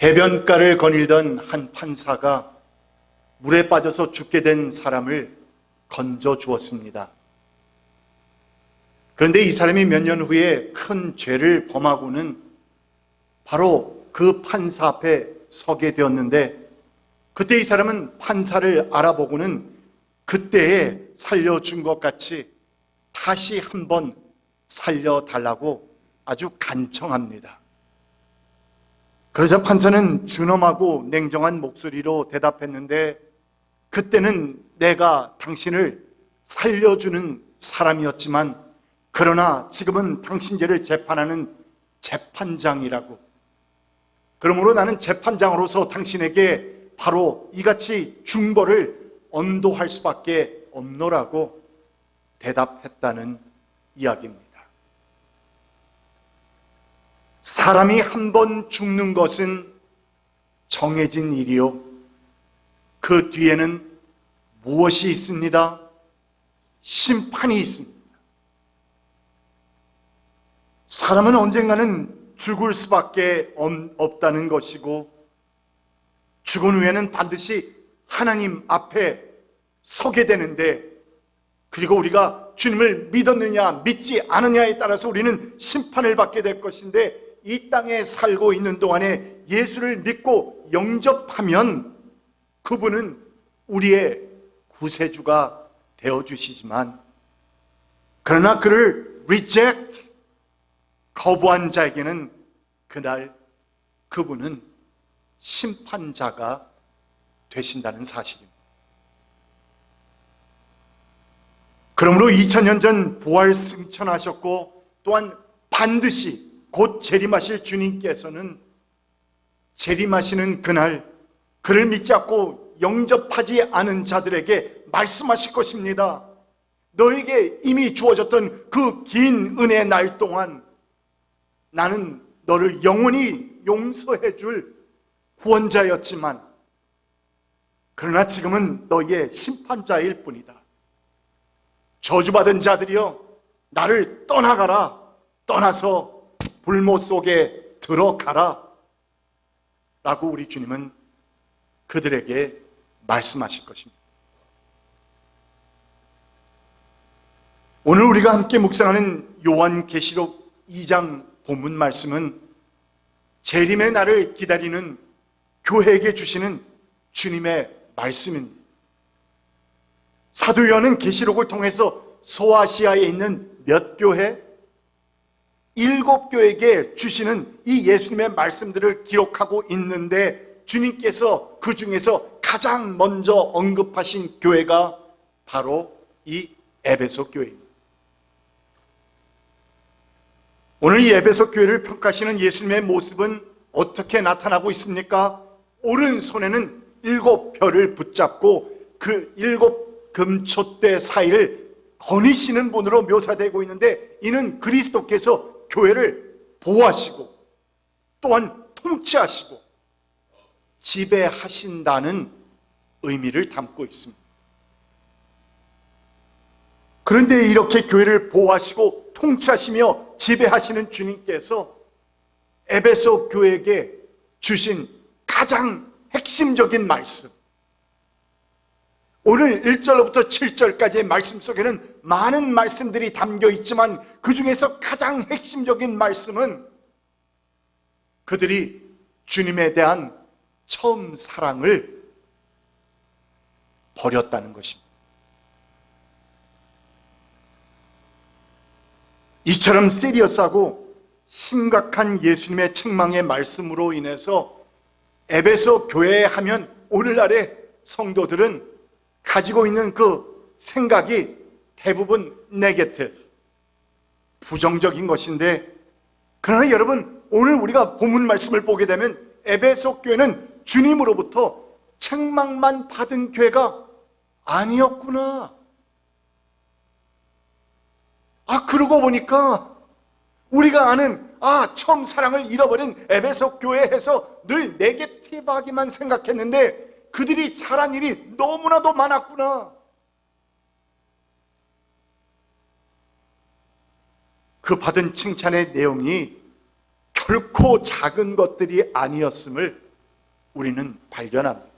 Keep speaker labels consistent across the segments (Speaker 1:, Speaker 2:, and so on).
Speaker 1: 해변가를 거닐던 한 판사가 물에 빠져서 죽게 된 사람을 건져 주었습니다. 그런데 이 사람이 몇 년 후에 큰 죄를 범하고는 바로 그 판사 앞에 서게 되었는데, 그때 이 사람은 판사를 알아보고는 그때에 살려준 것 같이 다시 한번 살려달라고 아주 간청합니다. 그러자 판사는 준엄하고 냉정한 목소리로 대답했는데, 그때는 내가 당신을 살려주는 사람이었지만 그러나 지금은 당신 죄를 재판하는 재판장이라고. 그러므로 나는 재판장으로서 당신에게 바로 이같이 중벌을 언도할 수밖에 없노라고 대답했다는 이야기입니다. 사람이 한 번 죽는 것은 정해진 일이요, 그 뒤에는 무엇이 있습니다? 심판이 있습니다. 사람은 언젠가는 죽을 수밖에 없다는 것이고, 죽은 후에는 반드시 하나님 앞에 서게 되는데, 그리고 우리가 주님을 믿었느냐 믿지 않느냐에 따라서 우리는 심판을 받게 될 것인데, 이 땅에 살고 있는 동안에 예수를 믿고 영접하면 그분은 우리의 구세주가 되어주시지만, 그러나 그를 reject, 거부한 자에게는 그날 그분은 심판자가 되신다는 사실입니다. 그러므로 2000년 전 부활 승천하셨고, 또한 반드시 곧 재림하실 주님께서는 재림하시는 그날 그를 믿지 않고 영접하지 않은 자들에게 말씀하실 것입니다. 너에게 이미 주어졌던 그 긴 은혜의 날 동안 나는 너를 영원히 용서해 줄 구원자였지만, 그러나 지금은 너희의 심판자일 뿐이다. 저주받은 자들이여, 나를 떠나가라. 떠나서 불못 속에 들어가라 라고 우리 주님은 그들에게 말씀하실 것입니다. 오늘 우리가 함께 묵상하는 요한계시록 2장 본문 말씀은 재림의 날을 기다리는 교회에게 주시는 주님의 말씀입니다. 사도 요한은 계시록을 통해서 소아시아에 있는 몇 교회? 7교회에게 주시는 이 예수님의 말씀들을 기록하고 있는데, 주님께서 그 중에서 가장 먼저 언급하신 교회가 바로 이 에베소 교회입니다. 오늘 이 에베소 교회를 평가하시는 예수님의 모습은 어떻게 나타나고 있습니까? 오른손에는 7별을 붙잡고 그 7금촛대 사이를 거니시는 분으로 묘사되고 있는데, 이는 그리스도께서 교회를 보호하시고 또한 통치하시고 지배하신다는 의미를 담고 있습니다. 그런데 이렇게 교회를 보호하시고 통치하시며 지배하시는 주님께서 에베소 교회에게 주신 가장 핵심적인 말씀, 오늘 1절부터 7절까지의 말씀 속에는 많은 말씀들이 담겨 있지만 그 중에서 가장 핵심적인 말씀은 그들이 주님에 대한 처음 사랑을 버렸다는 것입니다. 이처럼 시리어스하고 심각한 예수님의 책망의 말씀으로 인해서 에베소 교회에 하면 오늘날의 성도들은 가지고 있는 그 생각이 대부분 네게티브, 부정적인 것인데, 그러나 여러분, 오늘 우리가 본문 말씀을 보게 되면 에베소 교회는 주님으로부터 책망만 받은 교회가 아니었구나. 그러고 보니까 우리가 아는 처음 사랑을 잃어버린 에베소 교회에서 늘 네게티브하기만 생각했는데 그들이 잘한 일이 너무나도 많았구나. 그 받은 칭찬의 내용이 결코 작은 것들이 아니었음을 우리는 발견합니다.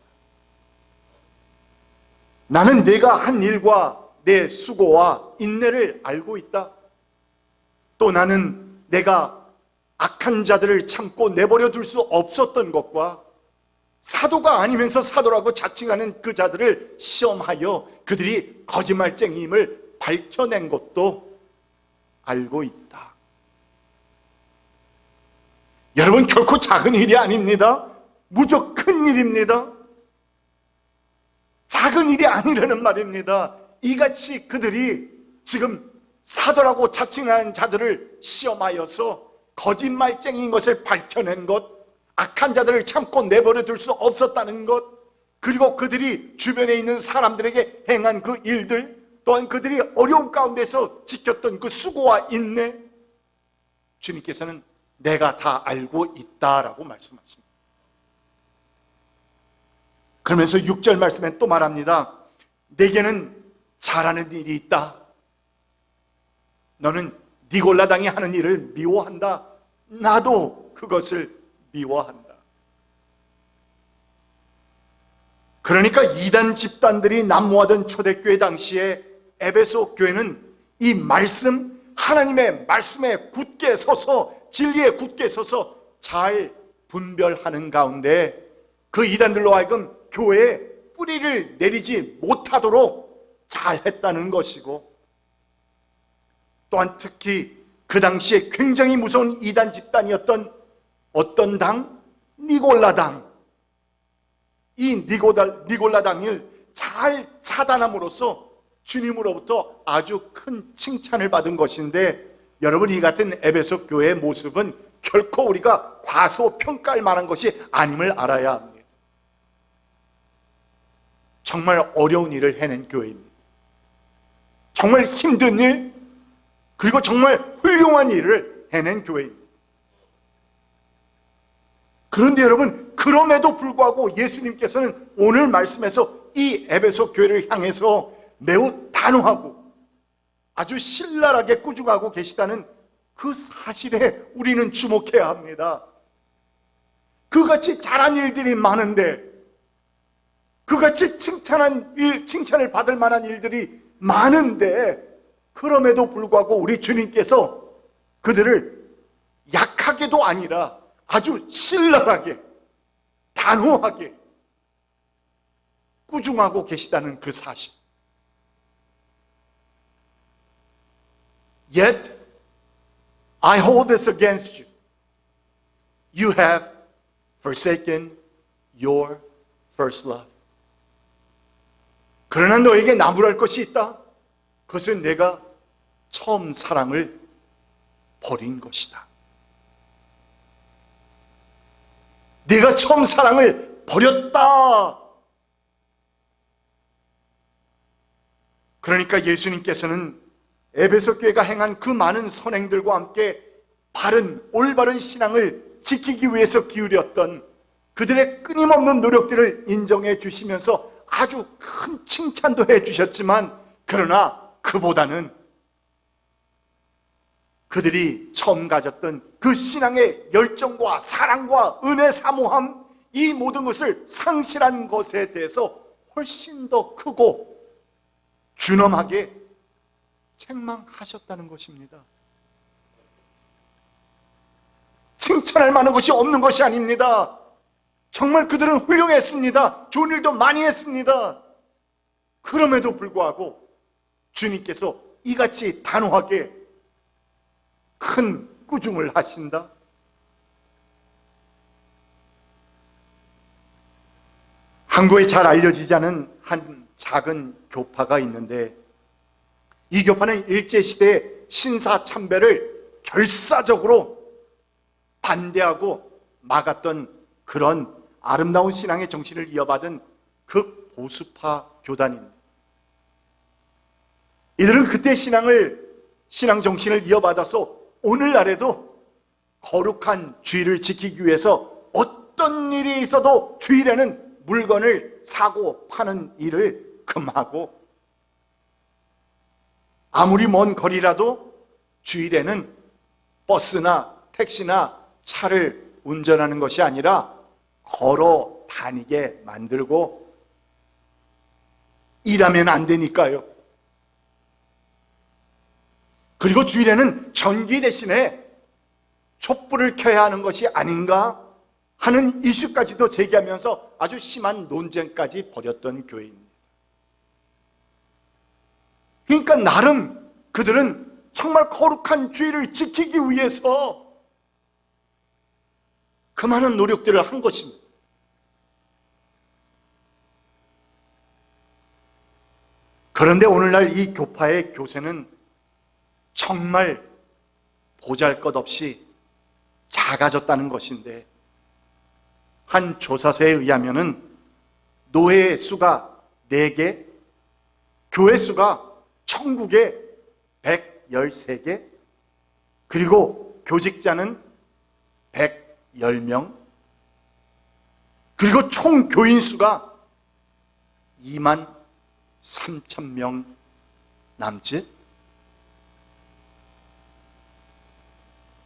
Speaker 1: 나는 내가 한 일과 내 수고와 인내를 알고 있다. 또 나는 내가 악한 자들을 참고 내버려 둘 수 없었던 것과 사도가 아니면서 사도라고 자칭하는 그 자들을 시험하여 그들이 거짓말쟁이임을 밝혀낸 것도 알고 있다. 여러분, 결코 작은 일이 아닙니다. 무척 큰 일입니다. 작은 일이 아니라는 말입니다. 이같이 그들이 지금 사도라고 자칭하는 자들을 시험하여서 거짓말쟁이인 것을 밝혀낸 것, 악한 자들을 참고 내버려 둘 수 없었다는 것, 그리고 그들이 주변에 있는 사람들에게 행한 그 일들, 또한 그들이 어려움 가운데서 지켰던 그 수고와 인내, 주님께서는 내가 다 알고 있다라고 말씀하십니다. 그러면서 6절 말씀에 또 말합니다. 내게는 잘하는 일이 있다. 너는 니골라당이 하는 일을 미워한다. 나도 그것을 미워한다. 그러니까 이단 집단들이 난무하던 초대교회 당시에 에베소 교회는 이 말씀, 하나님의 말씀에 굳게 서서, 진리에 굳게 서서 잘 분별하는 가운데 그 이단들로 하여금 교회에 뿌리를 내리지 못하도록 잘했다는 것이고, 또한 특히 그 당시에 굉장히 무서운 이단 집단이었던 어떤 당? 니골라당. 이 니골라당을 잘 차단함으로써 주님으로부터 아주 큰 칭찬을 받은 것인데, 여러분, 이 같은 에베소 교회의 모습은 결코 우리가 과소평가할 만한 것이 아님을 알아야 합니다. 정말 어려운 일을 해낸 교회입니다. 정말 힘든 일, 그리고 정말 훌륭한 일을 해낸 교회입니다. 그런데 여러분, 그럼에도 불구하고 예수님께서는 오늘 말씀에서 이 에베소 교회를 향해서 매우 단호하고 아주 신랄하게 꾸중하고 계시다는 그 사실에 우리는 주목해야 합니다. 그같이 잘한 일들이 많은데, 그같이 칭찬을 받을 만한 일들이 많은데, 그럼에도 불구하고 우리 주님께서 그들을 약하게도 아니라 아주 신랄하게, 단호하게 꾸중하고 계시다는 그 사실. Yet I hold this against you. You have forsaken your first love. 그러나 너에게 나무랄 것이 있다. 그것은 내가 처음 사랑을 버린 것이다. 내가 처음 사랑을 버렸다. 그러니까 예수님께서는 에베소 교회가 행한 그 많은 선행들과 함께 바른, 올바른 신앙을 지키기 위해서 기울였던 그들의 끊임없는 노력들을 인정해 주시면서 아주 큰 칭찬도 해 주셨지만, 그러나 그보다는 그들이 처음 가졌던 그 신앙의 열정과 사랑과 은혜 사모함, 이 모든 것을 상실한 것에 대해서 훨씬 더 크고 준엄하게 책망하셨다는 것입니다. 칭찬할 만한 것이 없는 것이 아닙니다. 정말 그들은 훌륭했습니다. 좋은 일도 많이 했습니다. 그럼에도 불구하고 주님께서 이같이 단호하게 큰 꾸중을 하신다. 한국에 잘 알려지지 않은 한 작은 교파가 있는데, 이 교파는 일제시대의 신사참배를 결사적으로 반대하고 막았던 그런 아름다운 신앙의 정신을 이어받은 극보수파 교단입니다. 이들은 그때 신앙 정신을 이어받아서 오늘날에도 거룩한 주의를 지키기 위해서 어떤 일이 있어도 주일에는 물건을 사고 파는 일을 금하고, 아무리 먼 거리라도 주일에는 버스나 택시나 차를 운전하는 것이 아니라 걸어 다니게 만들고 일하면 안 되니까요. 그리고 주일에는 전기 대신에 촛불을 켜야 하는 것이 아닌가 하는 이슈까지도 제기하면서 아주 심한 논쟁까지 벌였던 교회입니다. 그러니까 나름 그들은 정말 거룩한 주일을 지키기 위해서 그 많은 노력들을 한 것입니다. 그런데 오늘날 이 교파의 교세는 정말 보잘것없이 작아졌다는 것인데, 한 조사서에 의하면은 노예 수가 4개, 교회 수가 천국에 113개, 그리고 교직자는 110명, 그리고 총 교인 수가 2만 3천 명 남짓.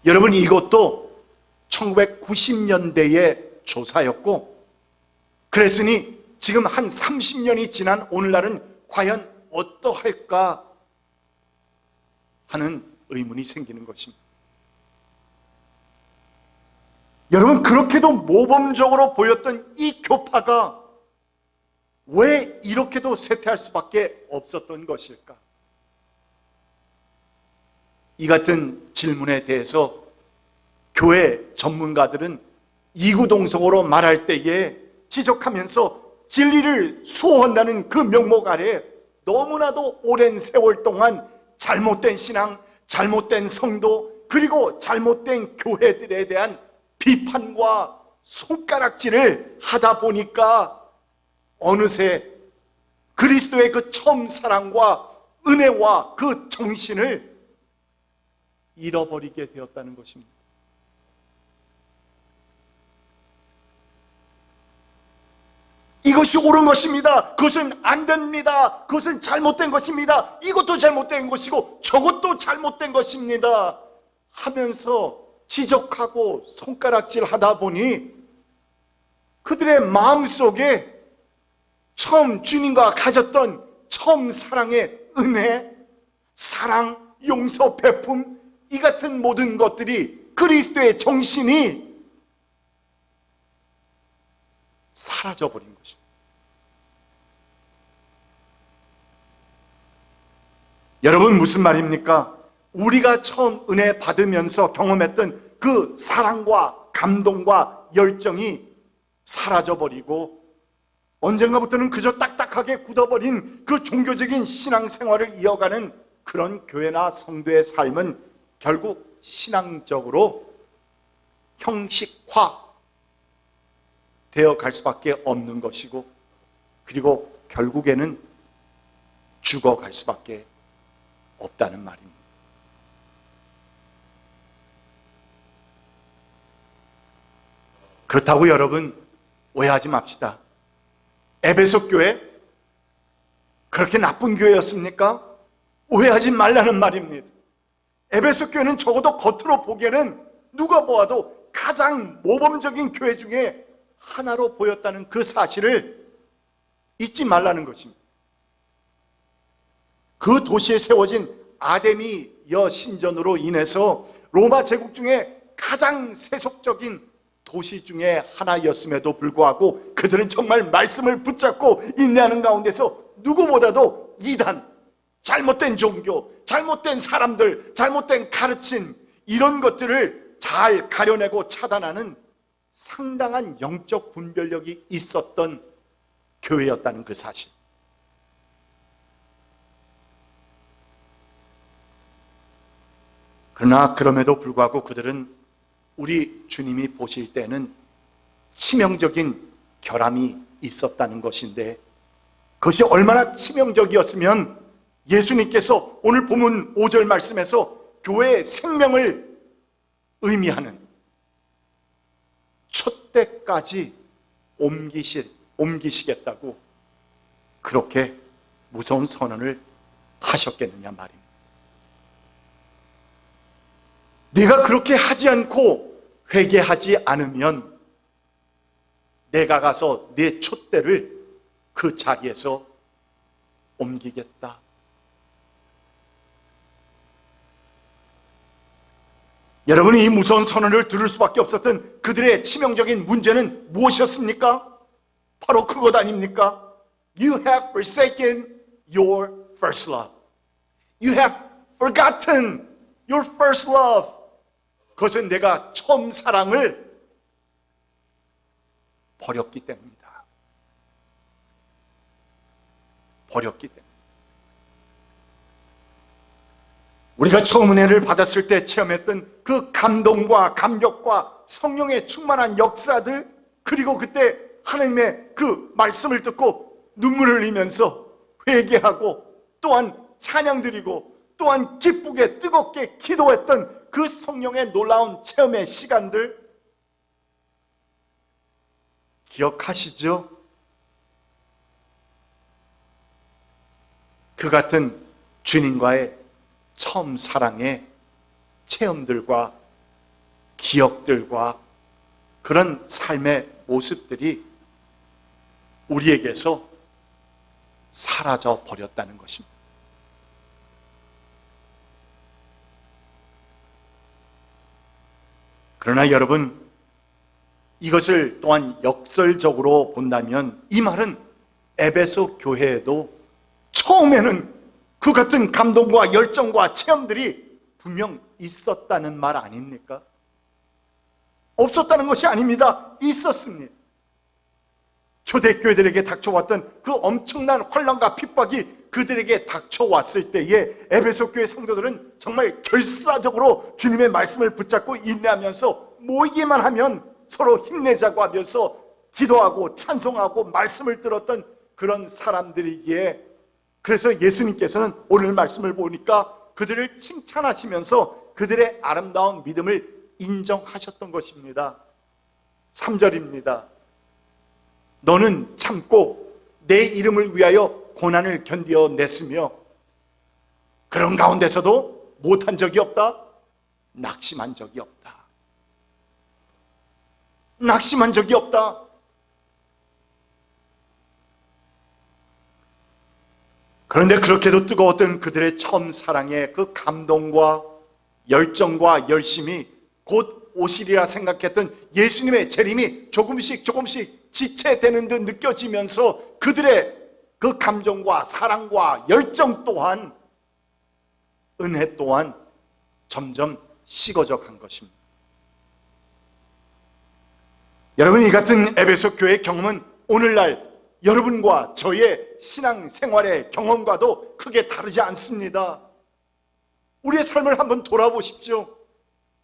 Speaker 1: 여러분, 이것도 1990년대의 조사였고, 그랬으니 지금 한 30년이 지난 오늘날은 과연 어떠할까 하는 의문이 생기는 것입니다. 여러분, 그렇게도 모범적으로 보였던 이 교파가 왜 이렇게도 쇠퇴할 수밖에 없었던 것일까? 이 같은 질문에 대해서 교회 전문가들은 이구동성으로 말할 때에 지적하면서 진리를 수호한다는 그 명목 아래 너무나도 오랜 세월 동안 잘못된 신앙, 잘못된 성도, 그리고 잘못된 교회들에 대한 비판과 손가락질을 하다 보니까 어느새 그리스도의 그 처음 사랑과 은혜와 그 정신을 잃어버리게 되었다는 것입니다. 이것이 옳은 것입니다. 그것은 안 됩니다. 그것은 잘못된 것입니다. 이것도 잘못된 것이고 저것도 잘못된 것입니다 하면서 지적하고 손가락질 하다 보니 그들의 마음속에 처음 주님과 가졌던 처음 사랑의 은혜, 사랑, 용서, 베품, 이 같은 모든 것들이, 그리스도의 정신이 사라져버린 것입니다. 여러분, 무슨 말입니까? 우리가 처음 은혜 받으면서 경험했던 그 사랑과 감동과 열정이 사라져버리고 언젠가부터는 그저 딱딱하게 굳어버린 그 종교적인 신앙생활을 이어가는 그런 교회나 성도의 삶은 결국 신앙적으로 형식화 되어 갈 수밖에 없는 것이고, 그리고 결국에는 죽어갈 수밖에 없다는 말입니다. 그렇다고 여러분 오해하지 맙시다. 에베소 교회 그렇게 나쁜 교회였습니까? 오해하지 말라는 말입니다. 에베소 교회는 적어도 겉으로 보기에는 누가 보아도 가장 모범적인 교회 중에 하나로 보였다는 그 사실을 잊지 말라는 것입니다. 그 도시에 세워진 아데미 여신전으로 인해서 로마 제국 중에 가장 세속적인 도시 중에 하나였음에도 불구하고 그들은 정말 말씀을 붙잡고 인내하는 가운데서 누구보다도 이단, 잘못된 종교, 잘못된 사람들, 잘못된 가르침, 이런 것들을 잘 가려내고 차단하는 상당한 영적 분별력이 있었던 교회였다는 그 사실. 그러나 그럼에도 불구하고 그들은 우리 주님이 보실 때는 치명적인 결함이 있었다는 것인데, 그것이 얼마나 치명적이었으면 예수님께서 오늘 본문 5절 말씀에서 교회의 생명을 의미하는 촛대까지 옮기시겠다고 그렇게 무서운 선언을 하셨겠느냐 말입니다. 네가 그렇게 하지 않고 회개하지 않으면 내가 가서 내 촛대를 그 자리에서 옮기겠다. 여러분이 이 무서운 선언을 들을 수밖에 없었던 그들의 치명적인 문제는 무엇이었습니까? 바로 그것 아닙니까? You have forsaken your first love. You have forgotten your first love. 그것은 내가 처음 사랑을 버렸기 때문이다. 버렸기 때문이다. 우리가 처음 은혜를 받았을 때 체험했던 그 감동과 감격과 성령의 충만한 역사들, 그리고 그때 하나님의 그 말씀을 듣고 눈물을 흘리면서 회개하고 또한 찬양 드리고 또한 기쁘게 뜨겁게 기도했던 그 성령의 놀라운 체험의 시간들 기억하시죠? 그 같은 주님과의 처음 사랑의 체험들과 기억들과 그런 삶의 모습들이 우리에게서 사라져 버렸다는 것입니다. 그러나 여러분, 이것을 또한 역설적으로 본다면 이 말은 에베소 교회에도 처음에는 그 같은 감동과 열정과 체험들이 분명 있었다는 말 아닙니까? 없었다는 것이 아닙니다. 있었습니다. 초대교회들에게 닥쳐왔던 그 엄청난 환난과 핍박이 그들에게 닥쳐왔을 때에 에베소 교회 성도들은 정말 결사적으로 주님의 말씀을 붙잡고 인내하면서 모이기만 하면 서로 힘내자고 하면서 기도하고 찬송하고 말씀을 들었던 그런 사람들이기에, 그래서 예수님께서는 오늘 말씀을 보니까 그들을 칭찬하시면서 그들의 아름다운 믿음을 인정하셨던 것입니다. 3절입니다. 너는 참고 내 이름을 위하여 고난을 견디어냈으며 그런 가운데서도 못한 적이 없다? 낙심한 적이 없다. 낙심한 적이 없다. 그런데 그렇게도 뜨거웠던 그들의 처음 사랑의 그 감동과 열정과 열심이 곧 오시리라 생각했던 예수님의 재림이 조금씩 지체되는 듯 느껴지면서 그들의 그 감정과 사랑과 열정 또한, 은혜 또한 점점 식어져 간 것입니다. 여러분, 이 같은 에베소 교회의 경험은 오늘날 여러분과 저의 신앙생활의 경험과도 크게 다르지 않습니다. 우리의 삶을 한번 돌아보십시오.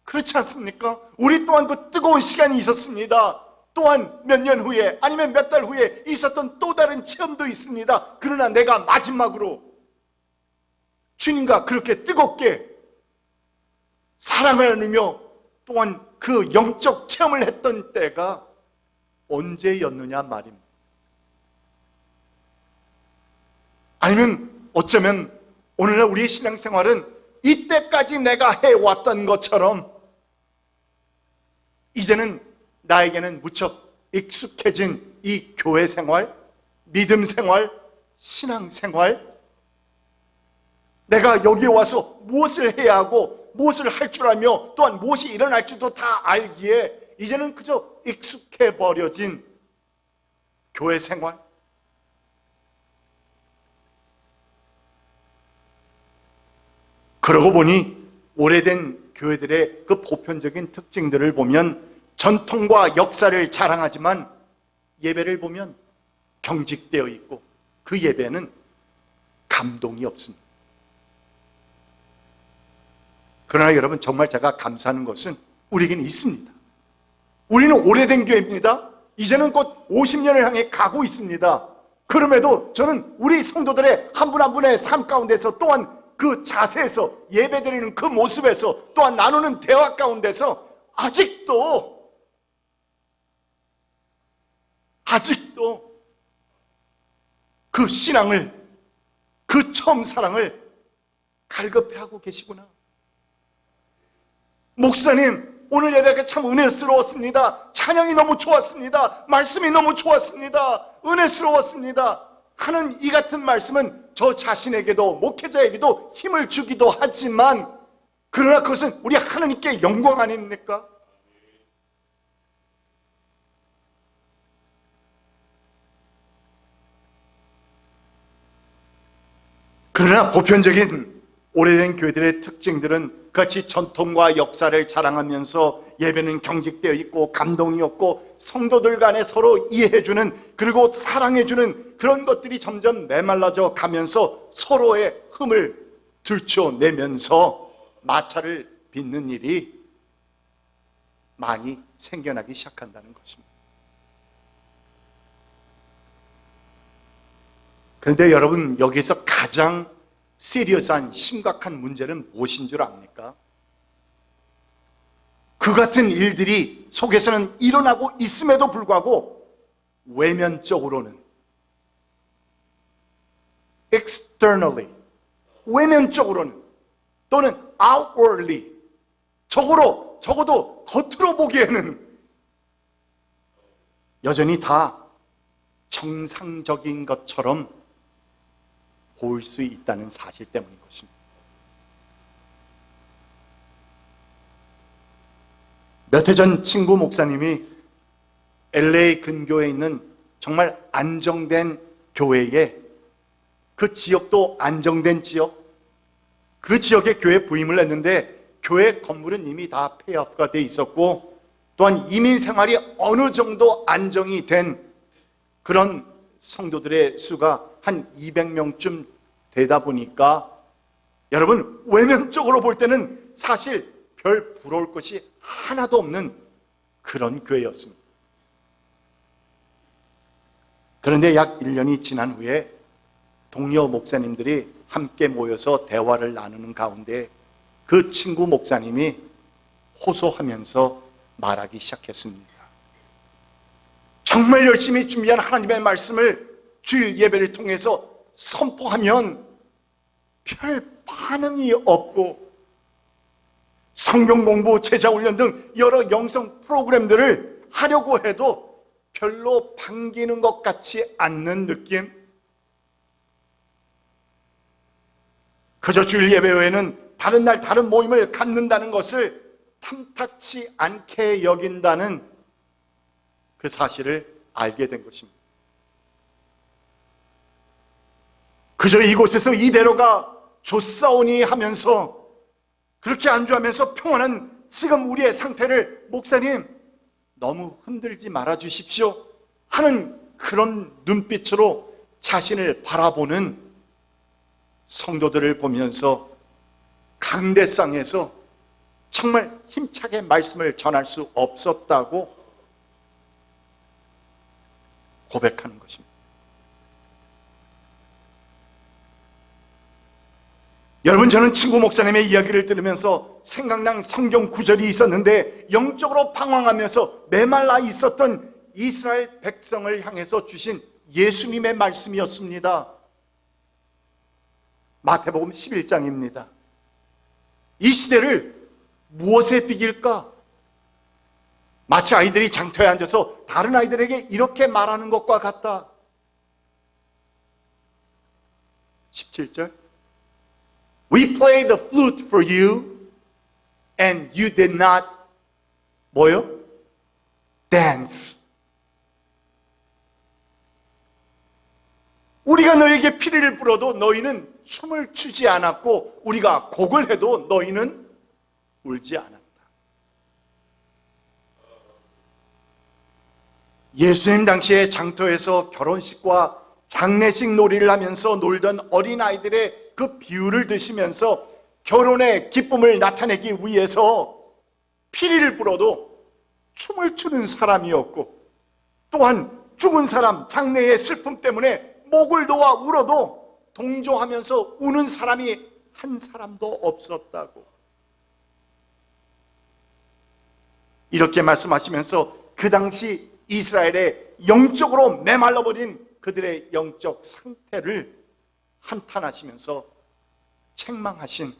Speaker 1: 그렇지 않습니까? 우리 또한 그 뜨거운 시간이 있었습니다. 또한 몇 년 후에 아니면 몇 달 후에 있었던 또 다른 체험도 있습니다. 그러나 내가 마지막으로 주님과 그렇게 뜨겁게 사랑을 나누며 또한 그 영적 체험을 했던 때가 언제였느냐 말입니다. 아니면 어쩌면 오늘날 우리의 신앙생활은 이때까지 내가 해왔던 것처럼 이제는 나에게는 무척 익숙해진 이 교회 생활, 믿음 생활, 신앙 생활, 내가 여기에 와서 무엇을 해야 하고 무엇을 할 줄 알며 또한 무엇이 일어날지도 다 알기에 이제는 그저 익숙해 버려진 교회 생활. 그러고 보니 오래된 교회들의 그 보편적인 특징들을 보면 전통과 역사를 자랑하지만 예배를 보면 경직되어 있고 그 예배는 감동이 없습니다. 그러나 여러분, 정말 제가 감사하는 것은 우리에게는 있습니다. 우리는 오래된 교회입니다. 이제는 곧 50년을 향해 가고 있습니다. 그럼에도 저는 우리 성도들의 한 분 한 분의 삶 가운데서 또한 그 자세에서 예배드리는 그 모습에서 또한 나누는 대화 가운데서 아직도 그 신앙을, 그 처음 사랑을 갈급해하고 계시구나. 목사님, 오늘 예배가 참 은혜스러웠습니다. 찬양이 너무 좋았습니다. 말씀이 너무 좋았습니다. 은혜스러웠습니다. 하는 이 같은 말씀은 저 자신에게도 목회자에게도 힘을 주기도 하지만, 그러나 그것은 우리 하나님께 영광 아닙니까? 그러나 보편적인 오래된 교회들의 특징들은 같이 전통과 역사를 자랑하면서 예배는 경직되어 있고 감동이 없고 성도들 간에 서로 이해해주는, 그리고 사랑해주는 그런 것들이 점점 메말라져 가면서 서로의 흠을 들춰내면서 마찰을 빚는 일이 많이 생겨나기 시작한다는 것입니다. 그런데 여러분, 여기서 가장 시리어스한 심각한 문제는 무엇인 줄 압니까? 그 같은 일들이 속에서는 일어나고 있음에도 불구하고 외면적으로는, externally, 외면적으로는, 또는 outwardly, 적어도 겉으로 보기에는 여전히 다 정상적인 것처럼 보일 수 있다는 사실 때문인 것입니다. 몇 해 전 친구 목사님이 LA 근교에 있는 정말 안정된 교회에, 그 지역도 안정된 지역, 그 지역에 교회 부임을 했는데 교회 건물은 이미 다 폐업가 돼 있었고, 또한 이민 생활이 어느 정도 안정이 된 그런 성도들의 수가 한 200명쯤 되다 보니까, 여러분, 외면적으로 볼 때는 사실 별 부러울 것이 하나도 없는 그런 교회였습니다. 그런데 약 1년이 지난 후에 동료 목사님들이 함께 모여서 대화를 나누는 가운데 그 친구 목사님이 호소하면서 말하기 시작했습니다. 정말 열심히 준비한 하나님의 말씀을 주일 예배를 통해서 선포하면 별 반응이 없고, 성경 공부, 제자 훈련 등 여러 영성 프로그램들을 하려고 해도 별로 반기는 것 같지 않는 느낌? 그저 주일 예배 외에는 다른 날 다른 모임을 갖는다는 것을 탐탁치 않게 여긴다는 그 사실을 알게 된 것입니다. 그저 이곳에서 이대로가 좋사오니 하면서, 그렇게 안주하면서 평안한 지금 우리의 상태를 목사님 너무 흔들지 말아 주십시오 하는 그런 눈빛으로 자신을 바라보는 성도들을 보면서 강대상에서 정말 힘차게 말씀을 전할 수 없었다고 고백하는 것입니다. 여러분, 저는 친구 목사님의 이야기를 들으면서 생각난 성경 구절이 있었는데, 영적으로 방황하면서 메말라 있었던 이스라엘 백성을 향해서 주신 예수님의 말씀이었습니다. 마태복음 11장입니다. 이 시대를 무엇에 비길까? 마치 아이들이 장터에 앉아서 다른 아이들에게 이렇게 말하는 것과 같다. 17절, We played the flute for you and you did not 뭐요? Dance. 우리가 너에게 피리를 불어도 너희는 춤을 추지 않았고, 우리가 곡을 해도 너희는 울지 않았다. 예수님 당시에 장터에서 결혼식과 장례식 놀이를 하면서 놀던 어린아이들의 그 비유를 드시면서 결혼의 기쁨을 나타내기 위해서 피리를 불어도 춤을 추는 사람이었고, 또한 죽은 사람 장례의 슬픔 때문에 목을 놓아 울어도 동조하면서 우는 사람이 한 사람도 없었다고 이렇게 말씀하시면서 그 당시 이스라엘의 영적으로 메말라버린 그들의 영적 상태를 한탄하시면서 책망하신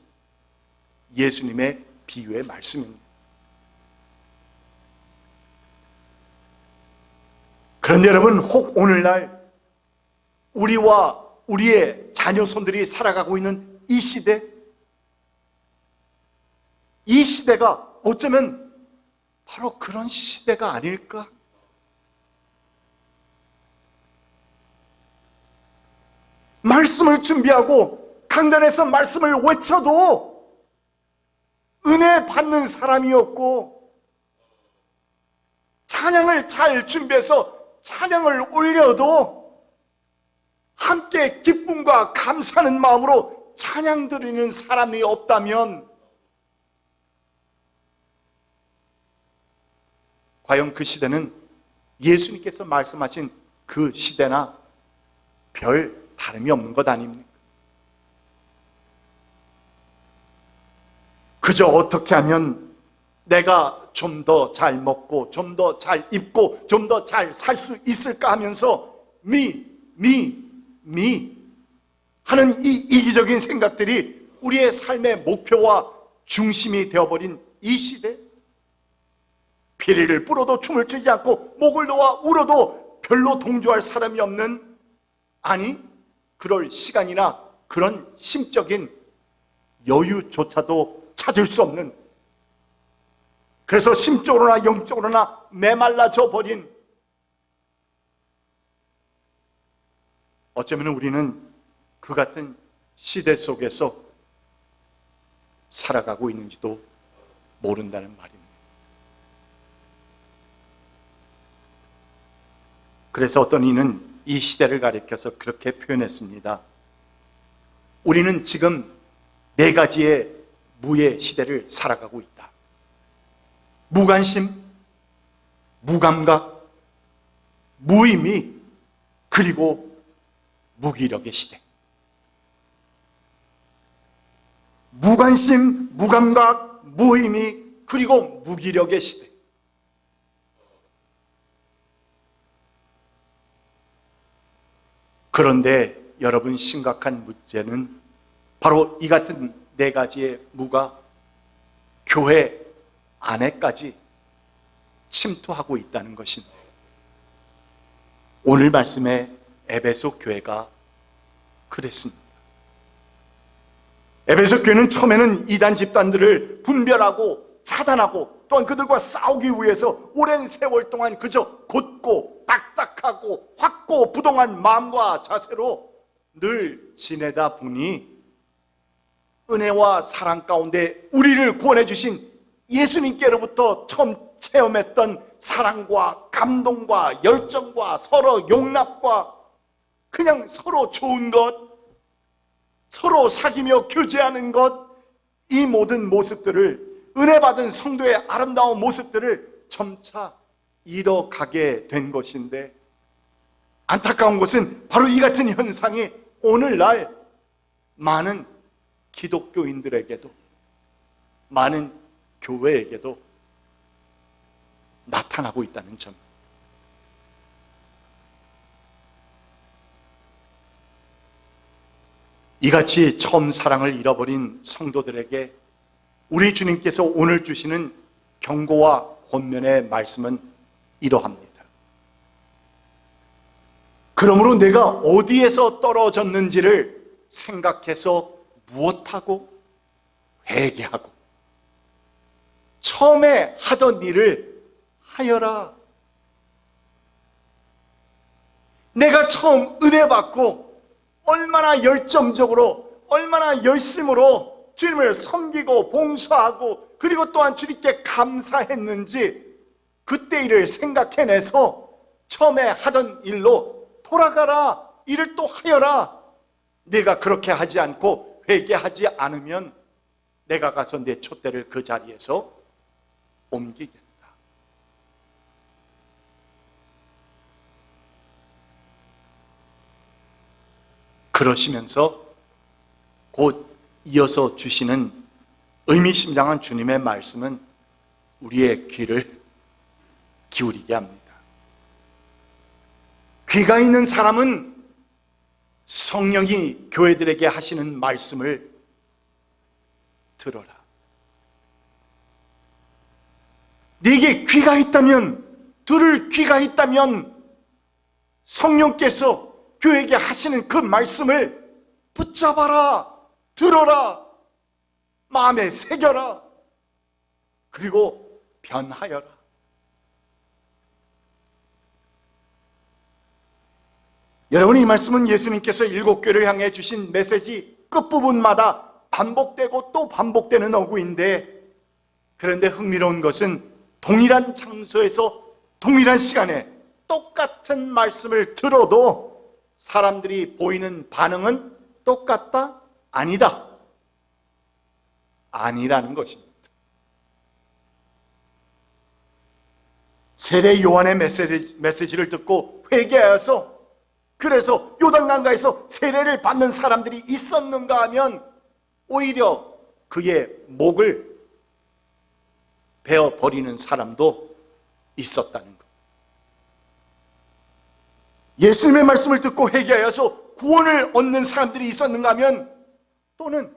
Speaker 1: 예수님의 비유의 말씀입니다. 그런데 여러분, 혹 오늘날 우리와 우리의 자녀손들이 살아가고 있는 이 시대, 이 시대가 어쩌면 바로 그런 시대가 아닐까? 말씀을 준비하고 강단에서 말씀을 외쳐도 은혜 받는 사람이 없고, 찬양을 잘 준비해서 찬양을 올려도 함께 기쁨과 감사하는 마음으로 찬양 드리는 사람이 없다면 과연 그 시대는 예수님께서 말씀하신 그 시대나 별 다름이 없는 것 아닙니까? 그저 어떻게 하면 내가 좀 더 잘 먹고 좀 더 잘 입고 좀 더 잘 살 수 있을까 하면서 미 하는 이 이기적인 생각들이 우리의 삶의 목표와 중심이 되어버린 이 시대, 피리를 불어도 춤을 추지 않고 목을 놓아 울어도 별로 동조할 사람이 없는, 아니 그럴 시간이나 그런 심적인 여유조차도 찾을 수 없는, 그래서 심적으로나 영적으로나 메말라져 버린, 어쩌면 우리는 그 같은 시대 속에서 살아가고 있는지도 모른다는 말입니다. 그래서 어떤 이는 이 시대를 가리켜서 그렇게 표현했습니다. 우리는 지금 네 가지의 무의 시대를 살아가고 있다. 무관심, 무감각, 무의미, 그리고 무기력의 시대. 무관심, 무감각, 무의미, 그리고 무기력의 시대. 그런데 여러분, 심각한 문제는 바로 이 같은 네 가지의 무가 교회 안에까지 침투하고 있다는 것인데, 오늘 말씀에 에베소 교회가 그랬습니다. 에베소 교회는 처음에는 이단 집단들을 분별하고 차단하고 또한 그들과 싸우기 위해서 오랜 세월 동안 그저 곧고 딱딱하고 확고부동한 마음과 자세로 늘 지내다 보니 은혜와 사랑 가운데 우리를 구원해 주신 예수님께로부터 처음 체험했던 사랑과 감동과 열정과 서로 용납과 그냥 서로 좋은 것, 서로 사귀며 교제하는 것, 이 모든 모습들을, 은혜 받은 성도의 아름다운 모습들을 점차 잃어가게 된 것인데, 안타까운 것은 바로 이 같은 현상이 오늘날 많은 기독교인들에게도, 많은 교회에게도 나타나고 있다는 점. 이같이 처음 사랑을 잃어버린 성도들에게 우리 주님께서 오늘 주시는 경고와 권면의 말씀은 이러합니다. 그러므로 내가 어디에서 떨어졌는지를 생각해서 무엇하고 회개하고 처음에 하던 일을 하여라. 내가 처음 은혜 받고 얼마나 열정적으로, 얼마나 열심으로 주님을 섬기고 봉사하고 그리고 또한 주님께 감사했는지 그때 일을 생각해내서 처음에 하던 일로 돌아가라. 일을 또 하여라. 내가 그렇게 하지 않고 회개하지 않으면 내가 가서 내 촛대를 그 자리에서 옮기겠다. 그러시면서 곧 이어서 주시는 의미심장한 주님의 말씀은 우리의 귀를 기울이게 합니다. 귀가 있는 사람은 성령이 교회들에게 하시는 말씀을 들어라. 네게 귀가 있다면, 들을 귀가 있다면 성령께서 교회에게 하시는 그 말씀을 붙잡아라, 들어라, 마음에 새겨라, 그리고 변하여라. 여러분, 이 말씀은 예수님께서 7교회를 향해 주신 메시지 끝부분마다 반복되고 또 반복되는 어구인데, 그런데 흥미로운 것은 동일한 장소에서 동일한 시간에 똑같은 말씀을 들어도 사람들이 보이는 반응은 똑같다? 아니다. 아니라는 것입니다. 세례 요한의 메시지를 듣고 회개하여서, 그래서 요단강가에서 세례를 받는 사람들이 있었는가 하면 오히려 그의 목을 베어버리는 사람도 있었다는 것. 예수님의 말씀을 듣고 회개하여서 구원을 얻는 사람들이 있었는가 하면, 또는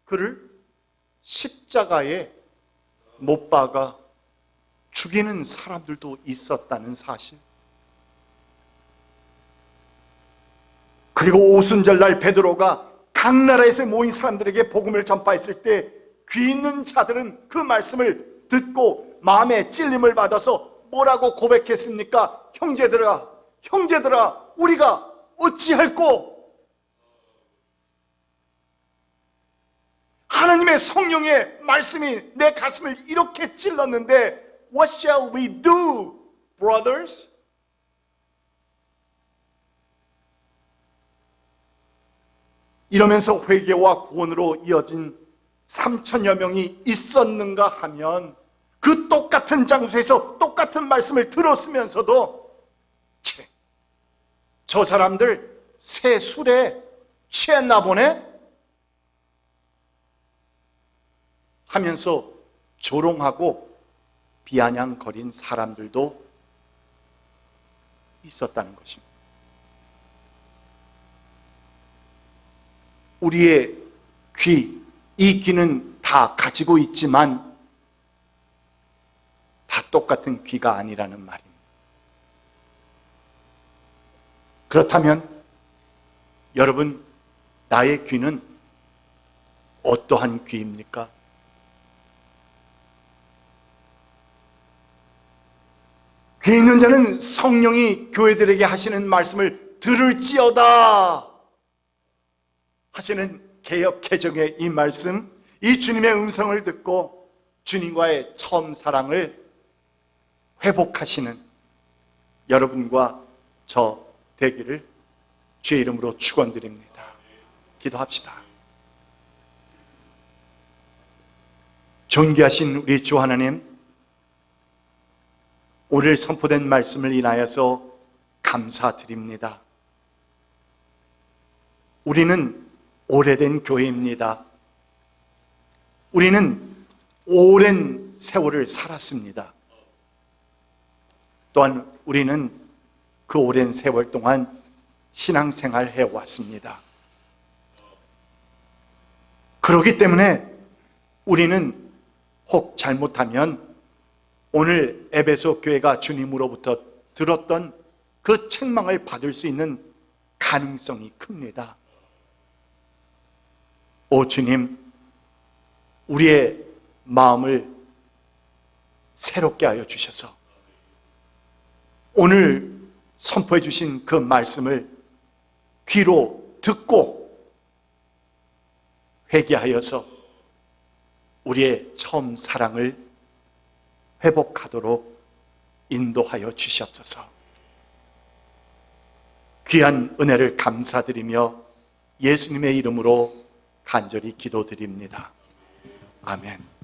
Speaker 1: 그를 십자가에 못 박아 죽이는 사람들도 있었다는 사실. 그리고 오순절날 베드로가 각 나라에서 모인 사람들에게 복음을 전파했을 때 귀 있는 자들은 그 말씀을 듣고 마음에 찔림을 받아서 뭐라고 고백했습니까? 형제들아, 우리가 어찌할꼬? 하나님의 성령의 말씀이 내 가슴을 이렇게 찔렀는데 What shall we do, brothers? 이러면서 회개와 구원으로 이어진 3천여 명이 있었는가 하면, 그 똑같은 장소에서 똑같은 말씀을 들었으면서도 저 사람들 새 술에 취했나 보네 하면서 조롱하고 비아냥거린 사람들도 있었다는 것입니다. 우리의 이 귀는 다 가지고 있지만 다 똑같은 귀가 아니라는 말입니다. 그렇다면 여러분, 나의 귀는 어떠한 귀입니까? 귀 있는 자는 성령이 교회들에게 하시는 말씀을 들을지어다 하시는 개역 개정의 이 말씀, 이 주님의 음성을 듣고 주님과의 처음 사랑을 회복하시는 여러분과 저 되기를 주의 이름으로 축원드립니다. 기도합시다. 존귀하신 우리 주 하나님, 오늘 선포된 말씀을 인하여서 감사드립니다. 우리는 오래된 교회입니다. 우리는 오랜 세월을 살았습니다. 또한 우리는 그 오랜 세월 동안 신앙생활 해왔습니다. 그렇기 때문에 우리는 혹 잘못하면 오늘 에베소 교회가 주님으로부터 들었던 그 책망을 받을 수 있는 가능성이 큽니다. 오 주님, 우리의 마음을 새롭게 하여 주셔서 오늘 선포해 주신 그 말씀을 귀로 듣고 회개하여서 우리의 처음 사랑을 회복하도록 인도하여 주시옵소서. 귀한 은혜를 감사드리며 예수님의 이름으로 간절히 기도드립니다. 아멘.